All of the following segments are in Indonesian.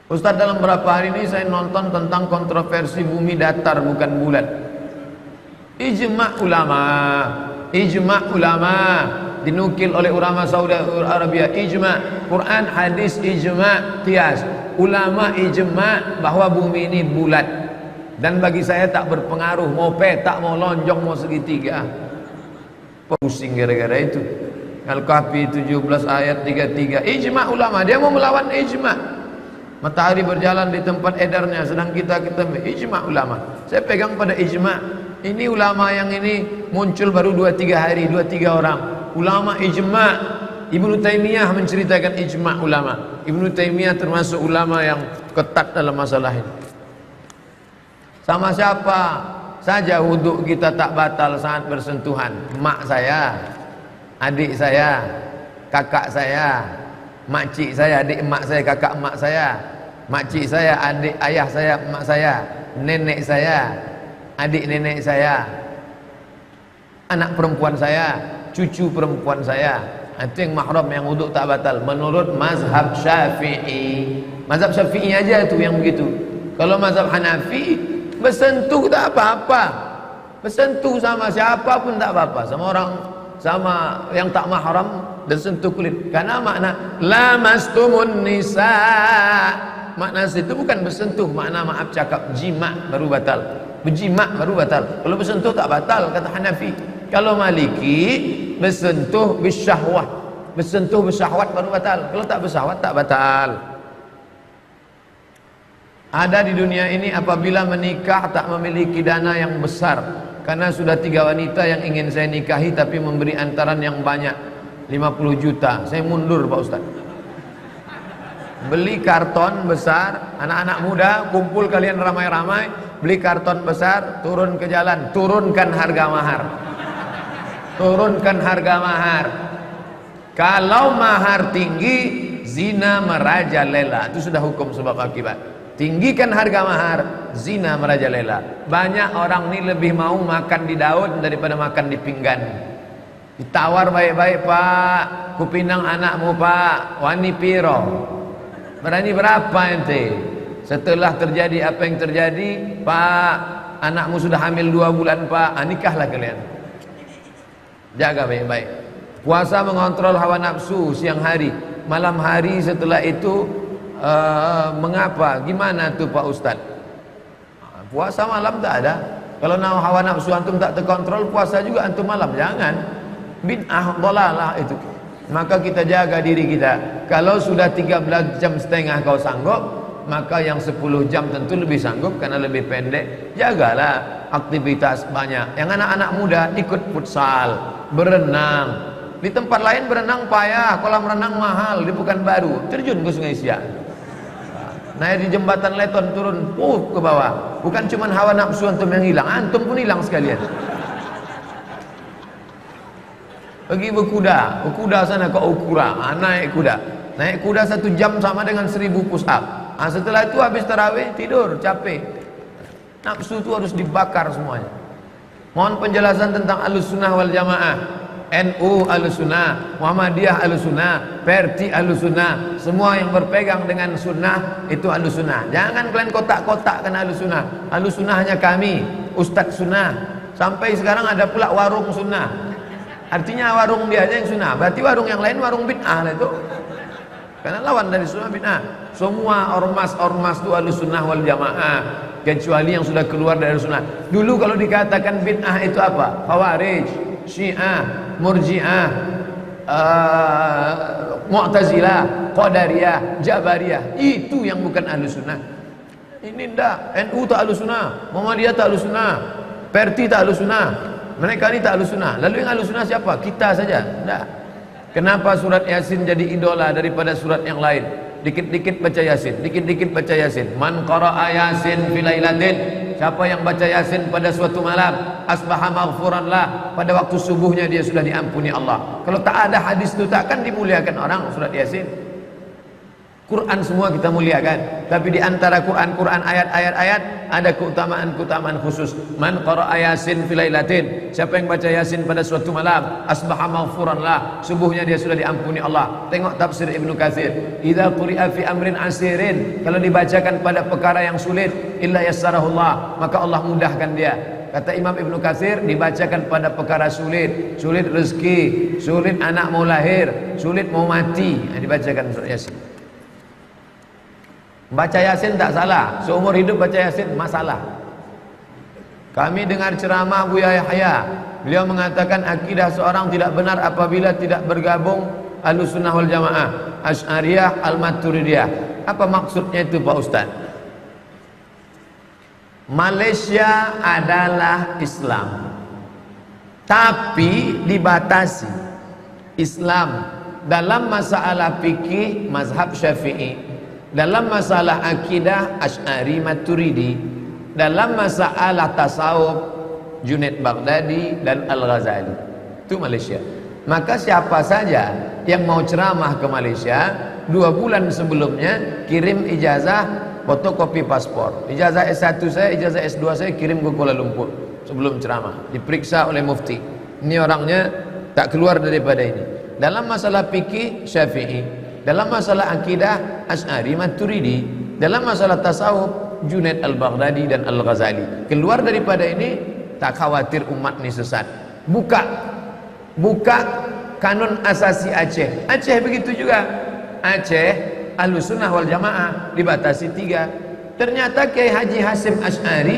Ustaz, dalam beberapa hari ini saya nonton tentang kontroversi bumi datar bukan bulat. Ijma' ulama, ijma' ulama dinukil oleh ulama Saudi Arabia, ijma' Quran, hadis, ijma' qiyas. Ulama ijma' bahwa bumi ini bulat. Dan bagi saya tak berpengaruh mau petak, mau lonjong, mau segitiga. Pusing gara-gara itu. Al-Kahfi 17 ayat 33. Ijma' ulama, dia mau melawan ijma'. Matahari berjalan di tempat edarnya, sedang kita ijma' ulama. Saya pegang pada ijma'. Ini ulama yang ini muncul baru 2-3 hari, 2-3 orang. Ulama ijma'. Ibnu Taimiyah menceritakan ijma' ulama. Ibnu Taimiyah termasuk ulama yang ketat dalam masalah ini. Sama siapa saja wudhu kita tak batal saat bersentuhan. Mak saya, adik saya, kakak saya, makcik saya, adik emak saya, kakak emak saya, makcik saya, adik ayah saya, emak saya, nenek saya, adik nenek saya, anak perempuan saya, cucu perempuan saya. Itu yang mahram, yang wuduk tak batal menurut mazhab Syafi'i. Mazhab Syafi'i aja itu yang begitu. Kalau mazhab Hanafi, bersentuh tak apa-apa, bersentuh sama siapa pun tak apa-apa, sama orang, sama yang tak mahram dan sentuh kulit. Karena makna lamastumun nisa, makna itu bukan bersentuh, makna maaf cakap jima' baru batal, berjima' baru batal. Kalau bersentuh tak batal kata Hanafi. Kalau Maliki bersentuh bisyahwah, bersentuh bersyahwat baru batal. Kalau tak bersyahwat tak batal. Ada di dunia ini apabila menikah tak memiliki dana yang besar, karena sudah 3 wanita yang ingin saya nikahi tapi memberi antaran yang banyak, 50 juta. Saya mundur Pak Ustaz. Beli karton besar, anak-anak muda kumpul kalian ramai-ramai, beli karton besar, turun ke jalan, turunkan harga mahar. Turunkan harga mahar. Kalau mahar tinggi, zina merajalela. Itu sudah hukum sebab akibat. Tinggikan harga mahar, zina merajalela. Banyak orang ini lebih mau makan di daun daripada makan di pinggan. Ditawar baik-baik, Pak, kupinang anakmu Pak, wani piro, berani berapa ente? Setelah terjadi apa yang terjadi, Pak, anakmu sudah hamil 2 bulan Pak, nikahlah kalian. Jaga baik-baik. Puasa mengontrol hawa nafsu siang hari, malam hari setelah itu mengapa? Gimana tuh Pak Ustaz? Puasa malam tak ada. Kalau hawa nafsu antum tak terkontrol, puasa juga antum malam. Jangan. Bid'ah dhalalah itu. Maka kita jaga diri kita. Kalau sudah 13 jam setengah kau sanggup, maka yang 10 jam tentu lebih sanggup karena lebih pendek. Jagalah aktivitas banyak. Yang anak-anak muda ikut futsal, berenang. Di tempat lain berenang payah, kolam renang mahal, di Pekanbaru terjun ke Sungai Siak. Naik di jembatan Leton turun ke bawah. Bukan cuma hawa nafsu antum yang hilang, antum pun hilang sekalian. Pergi berkuda, berkuda sana ke Ukura, naik kuda. Naik kuda 1 jam sama dengan 1000 push up. Setelah itu habis tarawih tidur, capek. Nafsu itu harus dibakar semuanya. Mohon penjelasan tentang Ahlussunnah wal Jamaah. NU Ahlussunnah, Muhammadiyah Ahlussunnah, Perti Ahlussunnah, semua yang berpegang dengan sunnah itu Ahlussunnah. Jangan kalian kotak-kotakkan Ahlussunnah. Ahlussunnah hanya kami, Ustadz Sunnah. Sampai sekarang ada pula warung sunnah. Artinya warung dia aja yang sunnah. Berarti warung yang lain warung bid'ah lah itu. Karena lawan dari sunnah bid'ah. Semua ormas-ormas itu Ahlussunnah wal Jamaah, kecuali yang sudah keluar dari sunnah. Dulu kalau dikatakan bid'ah itu apa? Khawarij, Syiah, Murji'ah, Mu'tazilah, Qadariyah, Jabariyah. Itu yang bukan Ahlussunnah. Ini ndak. NU tak Ahlussunnah, Muhammadiyah tak Ahlussunnah, Perti tak Ahlussunnah. Mereka ini tak Ahlussunnah. Lalu yang Ahlussunnah siapa? Kita saja. Ndak. Kenapa surat Yasin jadi idola daripada surat yang lain? Dikit-dikit baca Yasin, dikit-dikit baca Yasin. Man qara'a Yasin fi lailatin, siapa yang baca Yasin pada suatu malam, asbaha maghfuran lah, pada waktu subuhnya dia sudah diampuni Allah. Kalau tak ada hadis itu takkan dimuliakan orang surat Yasin. Quran semua kita muliakan, tapi di antara Quran ayat-ayat ada keutamaan khusus. Man qara'a Yasin fil lailatin, siapa yang baca Yasin pada suatu malam, asbaha maghfuran lah, subuhnya dia sudah diampuni Allah. Tengok tafsir Ibnu Katsir, idza quri'a fi amrin asirin, kalau dibacakan pada perkara yang sulit, illa yassarahullah, maka Allah mudahkan dia. Kata Imam Ibnu Katsir, dibacakan pada perkara sulit, sulit rezeki, sulit anak mau lahir, sulit mau mati, dibacakan surah Yasin. Baca Yasin tak salah, seumur hidup baca Yasin masalah. Kami dengar ceramah Buya Yahya, beliau mengatakan akidah seorang tidak benar apabila tidak bergabung Ahlussunnah wal Jamaah, Asy'ariyah, Al-Maturidiyah. Apa maksudnya itu Pak Ustaz? Malaysia adalah Islam, tapi dibatasi Islam dalam masalah fikih mazhab Syafi'i, dalam masalah akidah Asy'ari Maturidi, dalam masalah tasawuf Junaid Baghdadi dan Al-Ghazali. Itu Malaysia. Maka siapa saja yang mau ceramah ke Malaysia, 2 bulan sebelumnya kirim ijazah fotokopi paspor. Ijazah S1 saya, ijazah S2 saya kirim ke Kuala Lumpur sebelum ceramah, diperiksa oleh mufti. Ini orangnya tak keluar daripada ini. Dalam masalah fikih Syafi'i, dalam masalah akidah Asy'ari Maturidi, dalam masalah tasawuf Junaid Al-Baghdadi dan Al-Ghazali. Keluar daripada ini tak khawatir umat ini sesat. Buka kanun asasi Aceh. Aceh begitu juga. Aceh Ahlussunnah wal Jamaah dibatasi 3. Ternyata Kiai Haji Hasyim Asy'ari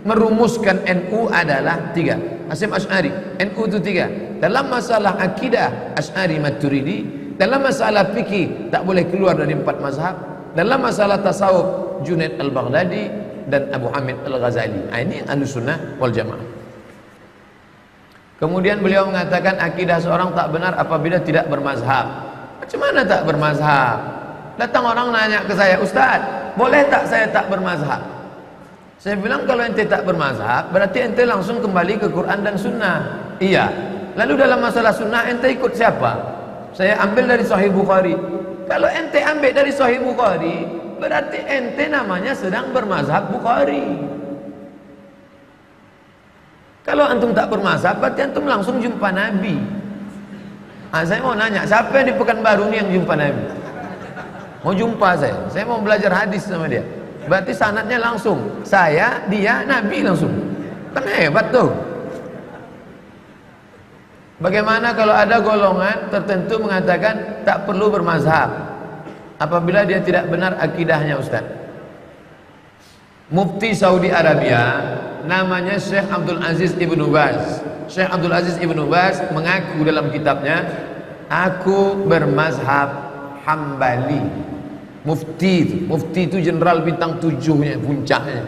merumuskan NU adalah 3. Hasyim Asy'ari, NU itu 3. Dalam masalah akidah Asy'ari Maturidi, dalam masalah fikih tak boleh keluar dari 4 mazhab, dalam masalah tasawuf Junaid Al-Baghdadi dan Abu Hamid Al-Ghazali. Ini Ahlussunnah wal Jamaah. Kemudian beliau mengatakan akidah seorang tak benar apabila tidak bermazhab. Macam mana tak bermazhab? Datang orang nanya ke saya, Ustaz, boleh tak saya tak bermazhab? Saya bilang kalau ente tak bermazhab, berarti ente langsung kembali ke Quran dan Sunnah. Iya. Lalu dalam masalah Sunnah ente ikut siapa? Saya ambil dari Sahih Bukhari. Kalau ente ambil dari Sahih Bukhari, berarti ente namanya sedang bermazhab Bukhari. Kalau antum tak bermazhab, berarti antum langsung jumpa Nabi. Saya mau nanya, siapa yang di Pekanbaru ini yang jumpa Nabi? Mau jumpa saya mau belajar hadis sama dia. Berarti sanadnya langsung, saya, dia, Nabi langsung. Kan hebat tuh. Bagaimana kalau ada golongan tertentu mengatakan tak perlu bermazhab apabila dia tidak benar akidahnya, Ustaz? Mufti Saudi Arabia namanya Syekh Abdul Aziz Ibnu Baz. Syekh Abdul Aziz Ibnu Baz mengaku dalam kitabnya, aku bermazhab Hambali. Mufti itu jenderal bintang 7-nya, puncaknya.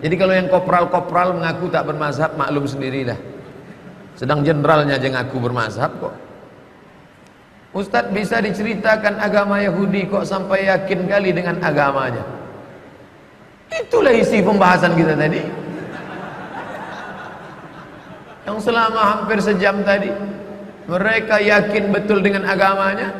Jadi kalau yang kopral-kopral mengaku tak bermazhab, maklum sendirilah. Sedang jenderalnya aja ngaku bermazhab kok. Ustadz, bisa diceritakan agama Yahudi kok sampai yakin kali dengan agamanya? Itulah isi pembahasan kita tadi, yang selama hampir sejam tadi. Mereka yakin betul dengan agamanya,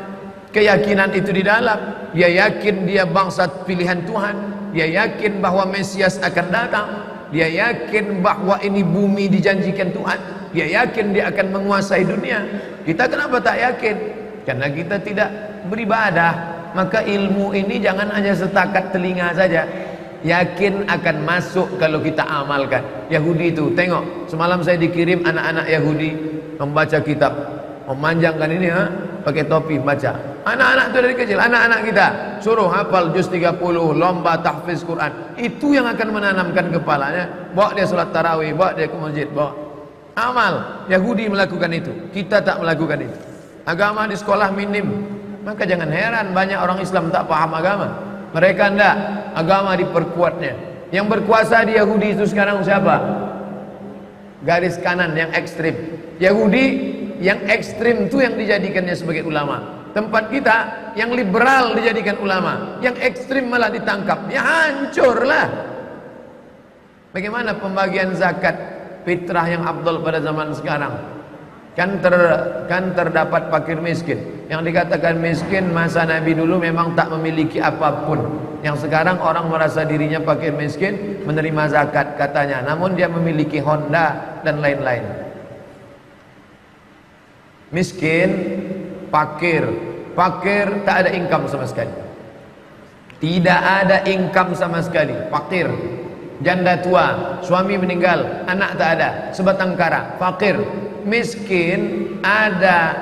keyakinan itu di dalam. Dia yakin dia bangsa pilihan Tuhan, dia yakin bahwa Mesias akan datang, dia yakin bahwa ini bumi dijanjikan Tuhan, dia yakin dia akan menguasai dunia. Kita kenapa tak yakin? Karena kita tidak beribadah. Maka ilmu ini jangan hanya setakat telinga saja. Yakin akan masuk kalau kita amalkan. Yahudi itu, tengok, semalam saya dikirim anak-anak Yahudi membaca kitab, memanjangkan ini, pakai topi baca. Anak-anak itu dari kecil, anak-anak kita suruh hafal juz 30, lomba tahfiz Quran. Itu yang akan menanamkan kepalanya. Bawa dia salat tarawih, bawa dia ke masjid, bawa amal. Yahudi melakukan itu, kita tak melakukan itu. Agama di sekolah minim. Maka jangan heran banyak orang Islam tak paham agama. Mereka enggak, agama diperkuatnya. Yang berkuasa di Yahudi itu sekarang siapa? Garis kanan yang ekstrim. Yahudi yang ekstrim itu yang dijadikannya sebagai ulama. Tempat kita yang liberal dijadikan ulama, yang ekstrim malah ditangkap. Ya hancurlah. Bagaimana pembagian zakat fitrah yang afdal pada zaman sekarang? Kan terdapat fakir miskin. Yang dikatakan miskin masa Nabi dulu memang tak memiliki apapun. Yang sekarang orang merasa dirinya fakir miskin, menerima zakat katanya, namun dia memiliki Honda dan lain-lain. Miskin, fakir, fakir tak ada income sama sekali. Tidak ada income sama sekali, fakir. Janda tua, suami meninggal, anak tak ada, sebatang kara, fakir. Miskin, ada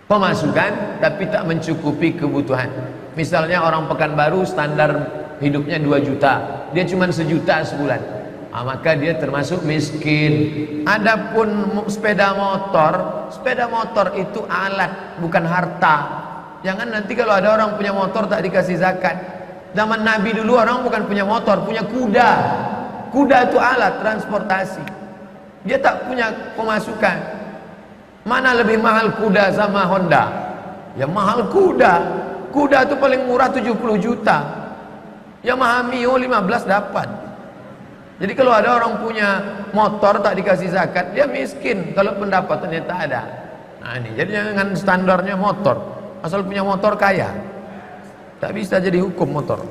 pemasukan tapi tak mencukupi kebutuhan. Misalnya orang Pekanbaru standar hidupnya 2 juta, dia cuma 1 juta sebulan, maka dia termasuk miskin. Adapun sepeda motor itu alat, bukan harta. Jangan nanti kalau ada orang punya motor tak dikasih zakat. Zaman Nabi dulu orang bukan punya motor, punya kuda. Kuda itu alat transportasi, dia tak punya pemasukan. Mana lebih mahal kuda sama Honda? Ya mahal kuda. Kuda itu paling murah 70 juta. Yamaha Mio 15 dapat. Jadi kalau ada orang punya motor tak dikasih zakat, dia miskin kalau pendapatannya tak ada. Nah ini, jadi jangan standarnya motor. Asal punya motor kaya. Tak bisa jadi hukum motor.